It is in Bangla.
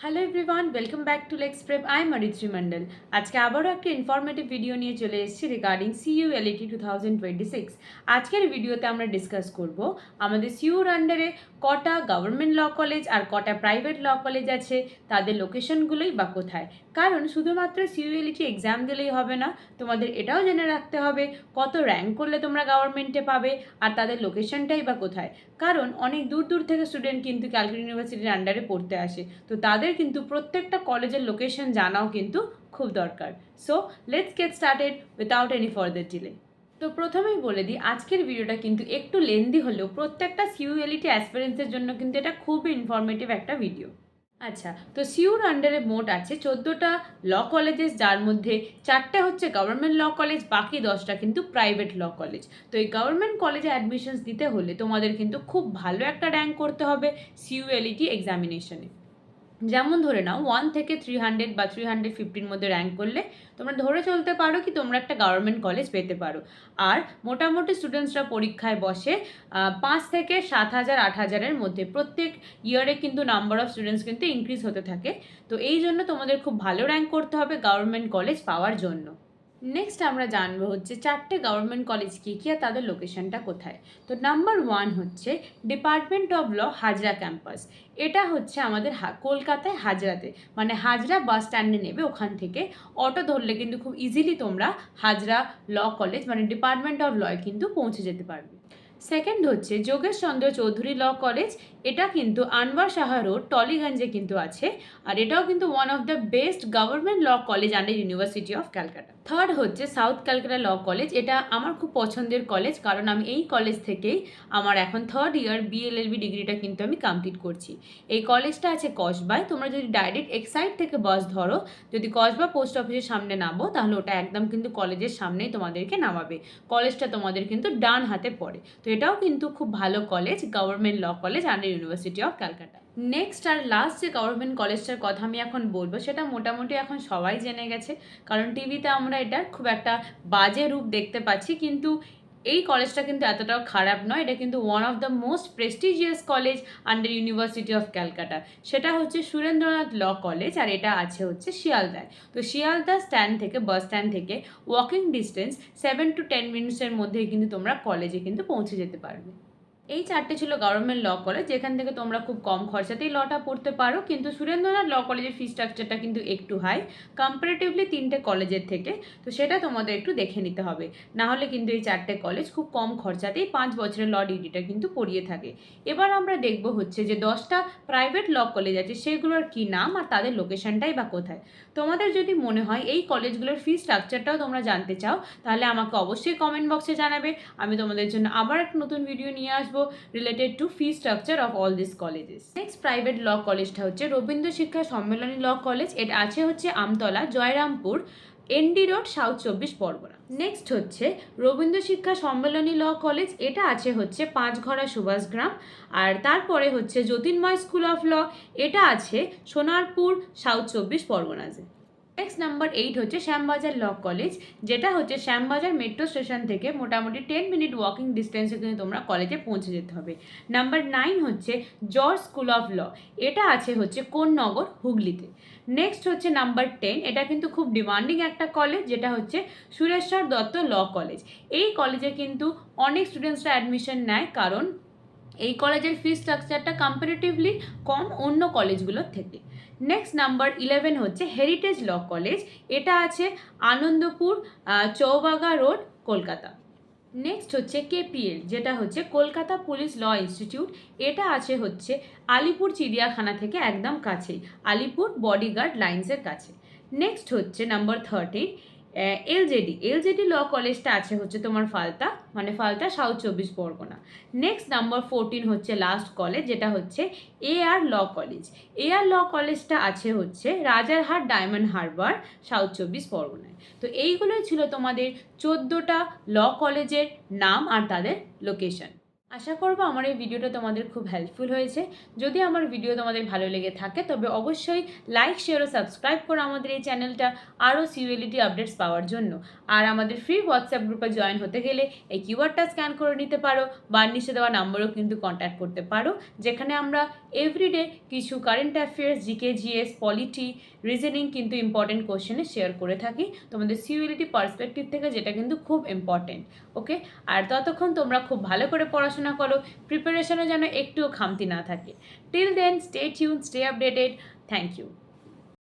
Hello everyone, welcome back to Lex Prep. I am Aritri Mondal. আজকে আবারও একটা ইনফরমেটিভ ভিডিও নিয়ে চলে এসেছি রিগার্ডিং CULET 2026। আজকের ভিডিওতে আমরা ডিসকাস করব আমাদের সিইউর আন্ডারে কটা গভর্নমেন্ট ল কলেজ আর কটা প্রাইভেট ল কলেজ আছে, তাদের লোকেশনগুলোই বা কোথায়। কারণ শুধুমাত্র CULET এক্সাম দিলেই হবে না, তোমাদের এটাও জেনে রাখতে হবে কত র্যাঙ্ক করলে তোমরা গভর্নমেন্টে পাবে আর তাদের লোকেশনটাই বা কোথায়। কারণ অনেক দূর দূর থেকে স্টুডেন্ট কিন্তু ক্যালকাটা ইউনিভার্সিটির আন্ডারে পড়তে আসে, তো তাদের কিন্তু প্রত্যেকটা কলেজের লোকেশন জানাও কিন্তু খুব দরকার। So let's get started without any further delay. তো প্রথমেই বলে দিই, আজকের ভিডিওটা কিন্তু একটু লেন্দি হলেও প্রত্যেকটা CULET অ্যাসপিরেন্টসের জন্য কিন্তু এটা খুবই ইনফরমেটিভ একটা ভিডিও। আচ্ছা, তো সিইউর আন্ডারে মোট আছে 14টা ল কলেজেস, যার মধ্যে 4টে হচ্ছে গভর্নমেন্ট ল কলেজ, বাকি 10টা কিন্তু প্রাইভেট ল কলেজ। তো এই গভর্নমেন্ট কলেজে অ্যাডমিশনস দিতে হলে তোমাদের কিন্তু খুব ভালো একটা র্যাঙ্ক করতে হবে CULET এক্সামিনেশনে। যেমন ধরে নাও 1 থেকে 300 বা 350-র মধ্যে র্যাঙ্ক করলে তোমরা ধরে চলতে পারো কি তোমরা একটা গভর্নমেন্ট কলেজ পেতে পারো। আর মোটামুটি স্টুডেন্টসরা পরীক্ষায় বসে 5 থেকে 7,000 8,000-এর মধ্যে। প্রত্যেক ইয়ারে কিন্তু নাম্বার অফ স্টুডেন্টস কিন্তু ইনক্রিজ হতে থাকে। তো এই জন্য তোমাদের খুব ভালো র্যাঙ্ক করতে হবে গভর্নমেন্ট কলেজ পাওয়ার জন্য। নেক্সট আমরা জানবো হচ্ছে 4টে গভর্নমেন্ট কলেজ কী কী আর তাদের লোকেশনটা কোথায়। তো নাম্বার 1 হচ্ছে department of law Hazra campus. এটা হচ্ছে আমাদের কলকাতায় হাজরাতে, মানে হাজরা বাস স্ট্যান্ডে নেবে, ওখান থেকে অটো ধরলে কিন্তু খুব ইজিলি তোমরা হাজরা ল কলেজ মানে ডিপার্টমেন্ট অফ লয় কিন্তু পৌঁছে যেতে পারবে। সেকেন্ড হচ্ছে যোগেশ চন্দ্র চৌধুরী ল কলেজ। এটা কিন্তু আনওয়ার শাহ রোড টলিগঞ্জে কিন্তু আছে, আর এটাও কিন্তু one of the best government law college under university of Calcutta. Third হচ্ছে সাউথ ক্যালকাটা ল কলেজ। এটা আমার খুব পছন্দের কলেজ, কারণ আমি এই কলেজ থেকেই আমার এখন 3rd ইয়ার BLLB ডিগ্রিটা কিন্তু আমি কমপ্লিট করছি। এই কলেজটা আছে কসবায়। তোমরা যদি ডাইরেক্ট এক্সাইড থেকে বাস ধরো, যদি কসবা পোস্ট অফিসের সামনে নামো, তাহলে ওটা একদম কিন্তু কলেজের সামনেই তোমাদেরকে নামাবে। কলেজটা তোমাদের কিন্তু ডান হাতে পড়ে। তো এটাও কিন্তু খুব ভালো college, government law college under university of Calcutta. Next আর লাস্ট যে গভর্নমেন্ট কলেজটার কথা আমি এখন বলবো, সেটা মোটামুটি এখন সবাই জেনে গেছে, কারণ টিভিতে আমরা এটার খুব একটা বাজে রূপ দেখতে পাচ্ছি। কিন্তু এই কলেজটা কিন্তু এতটাও খারাপ নয়, এটা কিন্তু one of the most prestigious college under university of Calcutta. সেটা হচ্ছে সুরেন্দ্রনাথ ল কলেজ, আর এটা আছে হচ্ছে শিয়ালদায়। তো শিয়ালদা স্ট্যান্ড থেকে, বাস স্ট্যান্ড থেকে ওয়াকিং ডিস্টেন্স 7 to 10 মিনিটসের মধ্যেই কিন্তু তোমরা কলেজে কিন্তু পৌঁছে যেতে পারবে। এই 4টে ছিল গভর্নমেন্ট ল কলেজ, যেখান থেকে তোমরা খুব কম খরচাতেই লটা পড়তে পারো। কিন্তু সুরেন্দ্রনাথ ল কলেজের ফি স্ট্রাকচারটা কিন্তু একটু হাই কম্পারেটিভলি 3টে কলেজের থেকে। তো সেটা তোমাদের একটু দেখে নিতে হবে, না হলে কিন্তু এই 4টে কলেজ খুব কম খরচাতেই 5 বছরের ল ডিগ্রিটা কিন্তু পড়িয়ে থাকে। এবার আমরা দেখব হচ্ছে যে 10টা প্রাইভেট ল কলেজ আছে, সেগুলোর কী নাম আর তাদের লোকেশনটাই বা কোথায়। তোমাদের যদি মনে হয় এই কলেজগুলোর ফি স্ট্রাকচারটাও তোমরা জানতে চাও, তাহলে আমাকে অবশ্যই কমেন্ট বক্সে জানাবে। আমি তোমাদের জন্য আবার একটা নতুন ভিডিও নিয়ে আসবো related to fee structure of all this colleges. Next private law কলেজটা হচ্ছে রবীন্দ্র শিক্ষা সম্মেলনী ল কলেজ। এটা আছে হচ্ছে Amtala, Joyrampur, ND road, south 24 Pargana. Next হচ্ছে রবীন্দ্র শিক্ষা সম্মেলনী ল কলেজ। এটা আছে হচ্ছে পাঁচঘড়া, সুভাষগ্রাম। আর তারপরে হচ্ছে জ্যোতির্ময় স্কুল অফ ল। এটা আছে সোনারপুর, সাউথ 24 পরগনাজে। নেক্সট নাম্বার 8 হচ্ছে শ্যামবাজার ল কলেজ, যেটা হচ্ছে শ্যামবাজার মেট্রো স্টেশন থেকে মোটামুটি 10 মিনিট ওয়াকিং ডিস্টেন্সে কিন্তু তোমরা কলেজে পৌঁছে যেতে হবে। নাম্বার 9 হচ্ছে জর্জ স্কুল অফ ল। এটা আছে হচ্ছে কোন্নগর, হুগলিতে। নেক্সট হচ্ছে নাম্বার 10, এটা কিন্তু খুব ডিমান্ডিং একটা কলেজ, যেটা হচ্ছে সুরেশ্বর দত্ত ল কলেজ। এই কলেজে কিন্তু অনেক স্টুডেন্টসরা অ্যাডমিশন নেয়, কারণ এই কলেজের ফি স্ট্রাকচারটা কম্পারেটিভলি কম অন্য কলেজগুলোর থেকে। নেক্সট নাম্বার 11 হচ্ছে হেরিটেজ ল কলেজ। এটা আছে আনন্দপুর, চৌবাগা রোড, কলকাতা। নেক্সট হচ্ছে KPL, যেটা হচ্ছে কলকাতা পুলিশ ল ইনস্টিটিউট। এটা আছে হচ্ছে আলিপুর চিড়িয়াখানা থেকে একদম কাছেই, আলিপুর বডিগার্ড লাইন্সের কাছে। নেক্সট হচ্ছে নাম্বার 13 LJD ল কলেজটা আছে হচ্ছে তোমার ফালতা, মানে ফালতা, সাউথ 24 পরগনা। নেক্সট নাম্বার 14 হচ্ছে লাস্ট কলেজ, যেটা হচ্ছে AR ল কলেজ। AR ল কলেজটা আছে হচ্ছে রাজারহাট, ডায়মন্ড হারবার, সাউথ 24 পরগনায়। তো এইগুলোই ছিল তোমাদের 14টা ল কলেজের নাম আর তাদের লোকেশন। আশা করব আমার এই ভিডিওটা তোমাদের খুব হেল্পফুল হয়েছে। যদি আমার ভিডিও তোমাদের ভালো লেগে থাকে তবে অবশ্যই লাইক, শেয়ার ও সাবস্ক্রাইব করো আমাদের এই চ্যানেলটা আরও সিইউএলইটি আপডেটস পাওয়ার জন্য। আর আমাদের ফ্রি হোয়াটসঅ্যাপ গ্রুপে জয়েন হতে গেলে এই কিউআরটা স্ক্যান করে নিতে পারো বা নিচে দেওয়া নাম্বারেও কিন্তু কন্ট্যাক্ট করতে পারো, যেখানে আমরা এভরিডে কিছু current affairs, GK, GS, polity, reasoning কিন্তু ইম্পর্টেন্ট কোশ্চেনে শেয়ার করে থাকি তোমাদের সিইউএলইটি পার্সপেক্টিভ থেকে, যেটা কিন্তু খুব ইম্পর্টেন্ট। ওকে, আর ততক্ষণ তোমরা খুব ভালো করে পড়াশোনা করো, প্রিপারেশনে যেন একটুও খামতি না থাকে। Till then, stay tune, stay updated. Thank you.